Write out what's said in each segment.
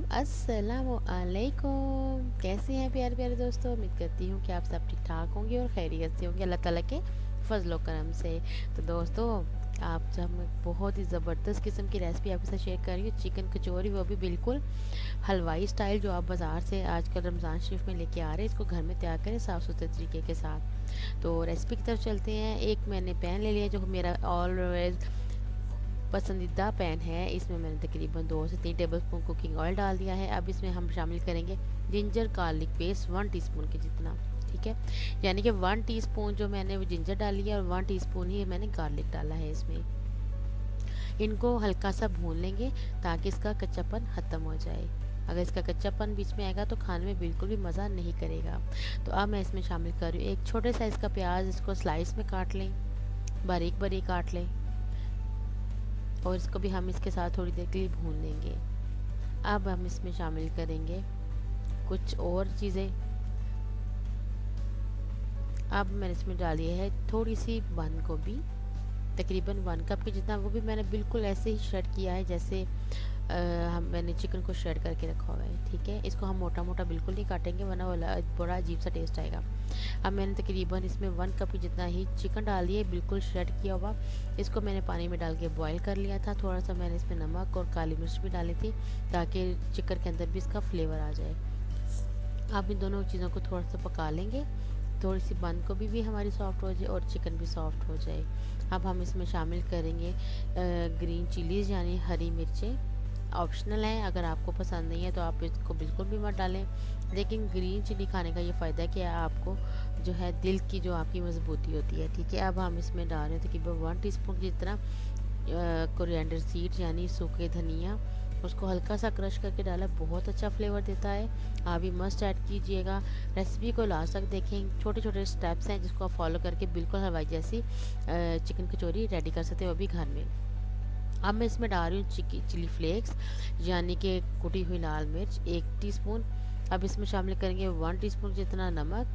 अस्सलामुअलैकुम। कैसे हैं प्यारे प्यारे दोस्तों। उम्मीद करती हूँ कि आप सब ठीक ठाक होंगे और खैरियत से होंगे अल्लाह ताला के फजलो करम से। तो दोस्तों, आप जब मैं बहुत ही ज़बरदस्त किस्म की रेसिपी आपके साथ शेयर कर रही हूँ, चिकन कचौरी, वो भी बिल्कुल हलवाई स्टाइल, जो आप बाज़ार से आजकल रमज़ान शरीफ में लेके आ रहे हैं। इसको घर में तैयार करें साफ़ सुथरे तरीके के साथ। तो रेसिपी की तरफ चलते हैं। एक मैंने पैन ले लिया जो मेरा ऑलवेज पसंदीदा पैन है। इसमें मैंने तकरीबन 2 से 3 टेबलस्पून कुकिंग ऑयल डाल दिया है। अब इसमें हम शामिल करेंगे जिंजर गार्लिक पेस्ट 1 टीस्पून के जितना। ठीक है, यानी कि 1 टीस्पून जो मैंने वो जिंजर डाली है और 1 टीस्पून ही मैंने गार्लिक डाला है इसमें। इनको हल्का सा भून लेंगे ताकि इसका कच्चापन ख़त्म हो जाए। अगर इसका कच्चापन बीच में आएगा तो खाने में बिल्कुल भी मज़ा नहीं करेगा। तो अब मैं इसमें शामिल कर रही हूँ एक छोटे साइज़ का प्याज। इसको स्लाइस में काट लें, बारीक बारीक काट लें, और इसको भी हम इसके साथ थोड़ी देर के लिए भून लेंगे। अब हम इसमें शामिल करेंगे कुछ और चीज़ें। अब मैंने इसमें डाली है थोड़ी सी बंद गोभी, तकरीबन 1 कप के जितना। वो भी मैंने बिल्कुल ऐसे ही श्रेड किया है जैसे मैंने चिकन को श्रेड करके रखा हुआ है। ठीक है, इसको हम मोटा मोटा बिल्कुल नहीं काटेंगे वरना वो बड़ा अजीब सा टेस्ट आएगा। अब मैंने तकरीबन इसमें 1 कप की जितना ही चिकन डाल दिया, बिल्कुल श्रेड किया हुआ। इसको मैंने पानी में डाल के बॉईल कर लिया था। थोड़ा सा मैंने इसमें नमक और काली मिर्च भी डाली थी ताकि चिकन के अंदर भी इसका फ्लेवर आ जाए। अब इन दोनों चीज़ों को थोड़ा सा पका लेंगे, थोड़ी सी बंद गोभी भी हमारी सॉफ्ट हो जाए और चिकन भी सॉफ्ट हो जाए। अब हम इसमें शामिल करेंगे ग्रीन चिलीज़ यानी हरी मिर्चें। ऑप्शनल है, अगर आपको पसंद नहीं है तो आप इसको बिल्कुल भी मत डालें। लेकिन ग्रीन चिली खाने का ये फ़ायदा है कि आपको जो है दिल की जो आपकी मजबूती होती है। ठीक है, अब हम इसमें डाल रहे हैं तकरीबन 1 टीस्पून जितना कोरिएंडर सीड्स यानी सूखे धनिया। उसको हल्का सा क्रश करके डाला, बहुत अच्छा फ्लेवर देता है। आप भी मस्ट ऐड कीजिएगा। रेसिपी को लास्ट तक देखें, छोटे छोटे स्टेप्स हैं जिसको आप फॉलो करके बिल्कुल हलवाई जैसी चिकन कचौरी रेडी कर सकते हो, वो भी घर में। अब मैं इसमें डाल रही हूँ चिली फ्लेक्स यानी कि कुटी हुई लाल मिर्च 1 टीस्पून। अब इसमें शामिल करेंगे 1 टीस्पून जितना नमक।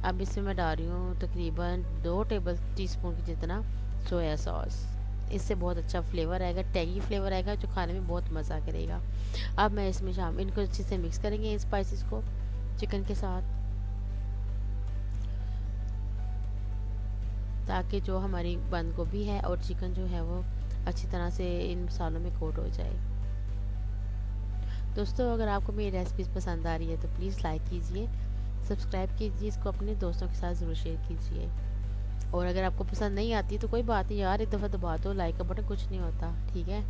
अब इसमें मैं डाल रही हूँ तकरीबन 2 टेबल टीस्पून की जितना सोया सॉस। इससे बहुत अच्छा फ्लेवर आएगा, टैगी फ्लेवर आएगा जो खाने में बहुत मज़ा करेगा। अब मैं इसमें इनको अच्छे से मिक्स करेंगे इन स्पाइसेस को चिकन के साथ, ताकि जो हमारी बंद गोभी है और चिकन जो है वो अच्छी तरह से इन मसालों में कोट हो जाए। दोस्तों, अगर आपको मेरी रेसिपीज़ पसंद आ रही है तो प्लीज़ लाइक कीजिए, सब्सक्राइब कीजिए, इसको अपने दोस्तों के साथ ज़रूर शेयर कीजिए। और अगर आपको पसंद नहीं आती तो कोई बात नहीं यार, एक दफ़ा दबा दो लाइक का बटन, कुछ नहीं होता। ठीक है,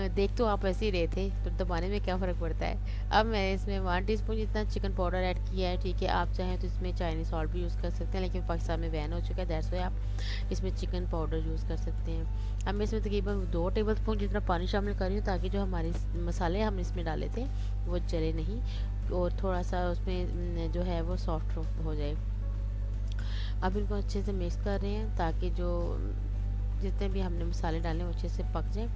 देख तो आप ऐसे ही रहे थे तो दबाने में क्या फ़र्क पड़ता है। अब मैं इसमें 1 टीस्पून जितना चिकन पाउडर ऐड किया है। ठीक है, आप चाहें तो इसमें चाइनीज़ सॉल्ट भी यूज़ कर सकते हैं, लेकिन पाकिस्तान में बैन हो चुका है, दैट्स व्हाई आप इसमें चिकन पाउडर यूज़ कर सकते हैं। अब मैं इसमें तकरीबन 2 टेबलस्पून जितना पानी शामिल कर रही हूँ ताकि जो हमारे मसाले हम इसमें डाले थे वो जले नहीं और थोड़ा सा उसमें जो है वो सॉफ्ट हो जाए। अब इनको अच्छे से मिक्स कर रहे हैं ताकि जो जितने भी हमने मसाले डाले वो अच्छे से पक जाए।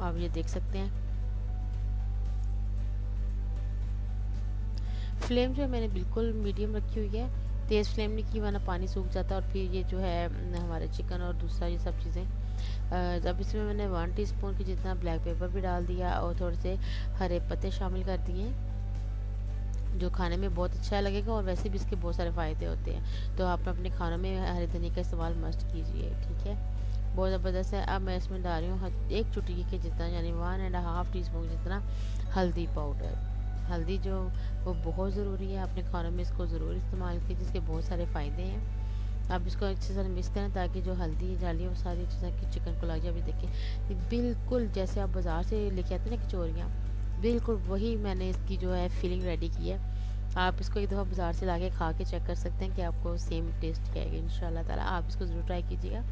आप ये देख सकते हैं, फ्लेम जो है मैंने बिल्कुल मीडियम रखी हुई है, तेज़ फ्लेम नहीं की वरना पानी सूख जाता और फिर ये जो है हमारे चिकन और दूसरा ये सब चीज़ें। जब इसमें मैंने 1 टीस्पून की जितना ब्लैक पेपर भी डाल दिया और थोड़े से हरे पत्ते शामिल कर दिए जो खाने में बहुत अच्छा लगेगा, और वैसे भी इसके बहुत सारे फ़ायदे होते हैं। तो आप अपने खानों में हरे धनिया का इस्तेमाल मस्ट कीजिए। ठीक है, बहुत ज़बरदस्त है। अब मैं इसमें डाल रही हूँ 1 चुटकी के जितना यानी 1.5 टीस्पून जितना हल्दी पाउडर। हल्दी जो वो बहुत ज़रूरी है, अपने खानों में इसको ज़रूर इस्तेमाल कीजिए, जिसके बहुत सारे फ़ायदे हैं। आप इसको अच्छे से मिक्स करें ताकि जो हल्दी डाली है वो सारी चीज़ें कि चिकन को लग जाए। अभी देखिए बिल्कुल जैसे आप बाज़ार से लेके आते हैं ना कचौरियाँ, बिल्कुल वही मैंने इसकी जो है फिलिंग रेडी की है। आप इसको एक दफ़ा बाज़ार से लाके खा के चेक कर सकते हैं कि आपको सेम टेस्ट आएगा इंशाल्लाह ताला। आप इसको ज़रूर ट्राई कीजिएगा।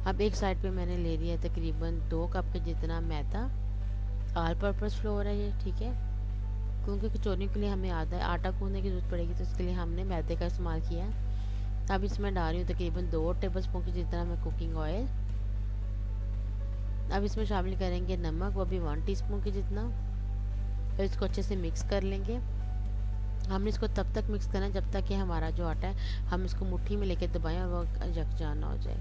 अब एक साइड पे मैंने ले लिया तकरीबन 2 कप के जितना मैदा, ऑल पर्पस फ्लोर है ये। ठीक है, क्योंकि कचौरी के लिए हमें आटा गूंदने की ज़रूरत पड़ेगी तो इसके लिए हमने मैदे का इस्तेमाल किया है। अब इसमें डाल रही हूँ तकरीबन 2 टेबलस्पून की जितना मैं कुकिंग ऑयल। अब इसमें शामिल करेंगे नमक, वो भी 1 टीस्पून के जितना। तो इसको अच्छे से मिक्स कर लेंगे। हमने इसको तब तक मिक्स करना है जब तक कि हमारा जो आटा है हम इसको मुट्ठी में लेके दबाएं और वो यकजान ना हो जाए।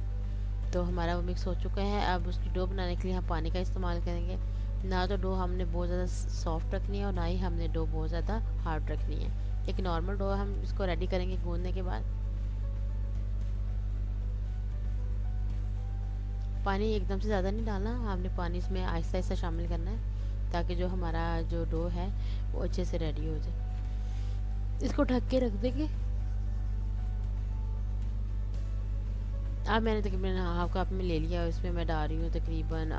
तो हमारा वो मिक्स हो चुका है। अब उसकी डो बनाने के लिए हम पानी का इस्तेमाल करेंगे। ना तो डो हमने बहुत ज़्यादा सॉफ्ट रखनी है और ना ही हमने डो बहुत ज़्यादा हार्ड रखनी है। एक नॉर्मल डो हम इसको रेडी करेंगे गूंदने के बाद। पानी एकदम से ज़्यादा नहीं डालना, हमने पानी इसमें आहिस्ता आहिस्ता शामिल करना है ताकि जो हमारा जो डो है वो अच्छे से रेडी हो जाए। इसको ढक के रख देंगे। अब मैंने तकरीबन हाफ कप में ले लिया और इसमें मैं डाल रही हूँ तकरीबन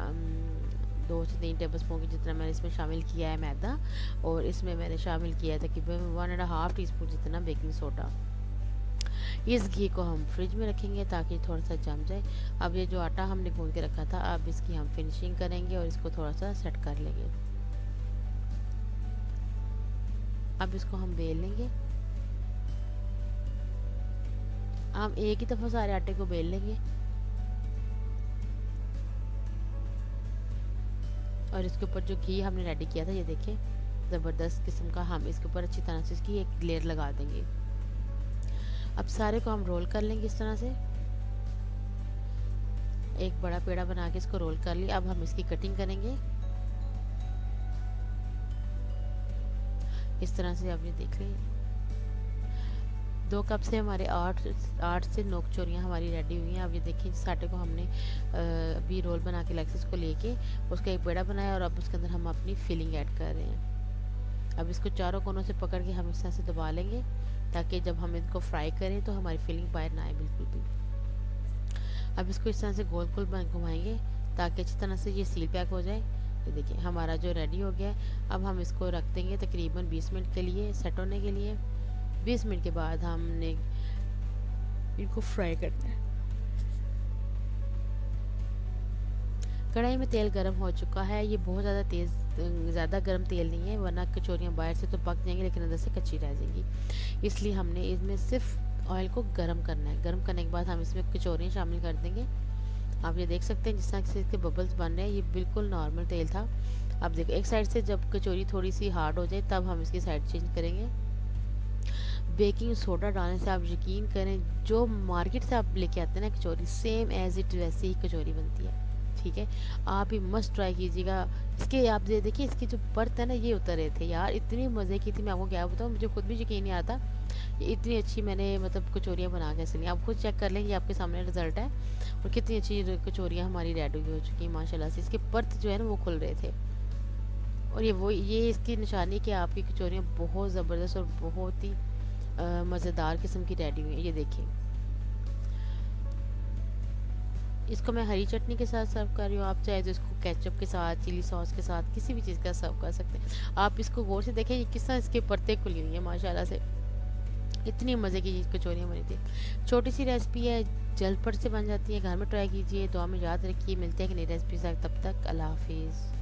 2 से 3 टेबल स्पून की जितना मैंने इसमें शामिल किया है मैदा, और इसमें मैंने शामिल किया है तकरीबन 1.5 टीस्पून जितना बेकिंग सोडा। इस घी को हम फ्रिज में रखेंगे ताकि थोड़ा सा जम जाए। अब ये जो आटा हमने गूंद के रखा था, अब इसकी हम फिनिशिंग करेंगे और इसको थोड़ा सा सेट कर लेंगे। अब इसको हम बेल लेंगे। हम एक ही दफ़ा सारे आटे को बेल लेंगे और इसके ऊपर जो घी हमने रेडी किया था, ये देखिए ज़बरदस्त किस्म का, हम इसके ऊपर अच्छी तरह से इसकी एक लेयर लगा देंगे। अब सारे को हम रोल कर लेंगे इस तरह से। एक बड़ा पेड़ा बना के इसको रोल कर लिया। अब हम इसकी कटिंग करेंगे इस तरह से। आप ये देख लें 2 कप से हमारे 8 से 9 कचौरियाँ हमारी रेडी हुई हैं। अब ये देखिए इस आटे को हमने अभी रोल बना के लेग्स को लेके उसका एक पेड़ा बनाया और अब उसके अंदर हम अपनी फिलिंग ऐड कर रहे हैं। अब इसको चारों कोनों से पकड़ के हम इस तरह से दबा लेंगे ताकि जब हम इनको फ्राई करें तो हमारी फिलिंग बाहर ना आए बिल्कुल भी। अब इसको इस तरह से गोल गोल घुमाएंगे ताकि अच्छी तरह से ये सील पैक हो जाए। ये देखिए हमारा जो रेडी हो गया है। अब हम इसको रख देंगे तकरीबन 20 मिनट के लिए सेट होने के लिए। 20 मिनट के बाद हमने इनको फ्राई करना है। कढ़ाई में तेल गर्म हो चुका है। ये बहुत ज़्यादा गर्म तेल नहीं है, वरना कचौरियाँ बाहर से तो पक जाएंगी लेकिन अंदर से कच्ची रह जाएंगी। इसलिए हमने इसमें सिर्फ ऑयल को गर्म करना है। गर्म करने के बाद हम इसमें कचौरियाँ शामिल कर देंगे। आप ये देख सकते हैं जिस तरह से इसके बबल्स बन रहे हैं, ये बिल्कुल नॉर्मल तेल था। अब देखो एक साइड से जब कचौरी थोड़ी सी हार्ड हो जाए तब हम इसकी साइड चेंज करेंगे। बेकिंग सोडा डालने से आप यकीन करें जो मार्केट से आप लेके आते हैं ना कचौरी, सेम एज इट वैसे ही कचौरी बनती है। ठीक है, आप भी मस्त ट्राई कीजिएगा। इसके आप देखिए इसकी जो परत है ना ये उतर रहे थे यार, इतनी मज़े की थी, मैं आपको क्या बताऊँ, मुझे खुद भी यकीन नहीं आता इतनी अच्छी मैंने मतलब कचौरियाँ बना के इसलिए आप खुद चेक कर लें, ये आपके सामने रिजल्ट है। और कितनी अच्छी कचौरियाँ हमारी रेडी हो चुकी हैं माशाल्लाह से। इसके परत जो है ना वो खुल रहे थे और ये इसकी निशानी कि आपकी कचौरियाँ बहुत ज़बरदस्त और बहुत ही मज़ेदार किस्म की रेडी हुई है। ये देखिए इसको मैं हरी चटनी के साथ सर्व कर रही हूँ। आप चाहे तो इसको केचप के साथ, चिली सॉस के साथ, किसी भी चीज़ का सर्व कर सकते हैं। आप इसको गौर से देखें ये किस तरह इसके परतें खुली हुई हैं माशाल्लाह से। इतनी मज़े की कचौरियाँ बनी थी। छोटी सी रेसिपी है, जल्द फट से बन जाती है। घर में ट्राई कीजिए। दुआ में याद रखिए। मिलते हैं एक नई रेसिपी से, तब तक अल्लाह हाफिज़।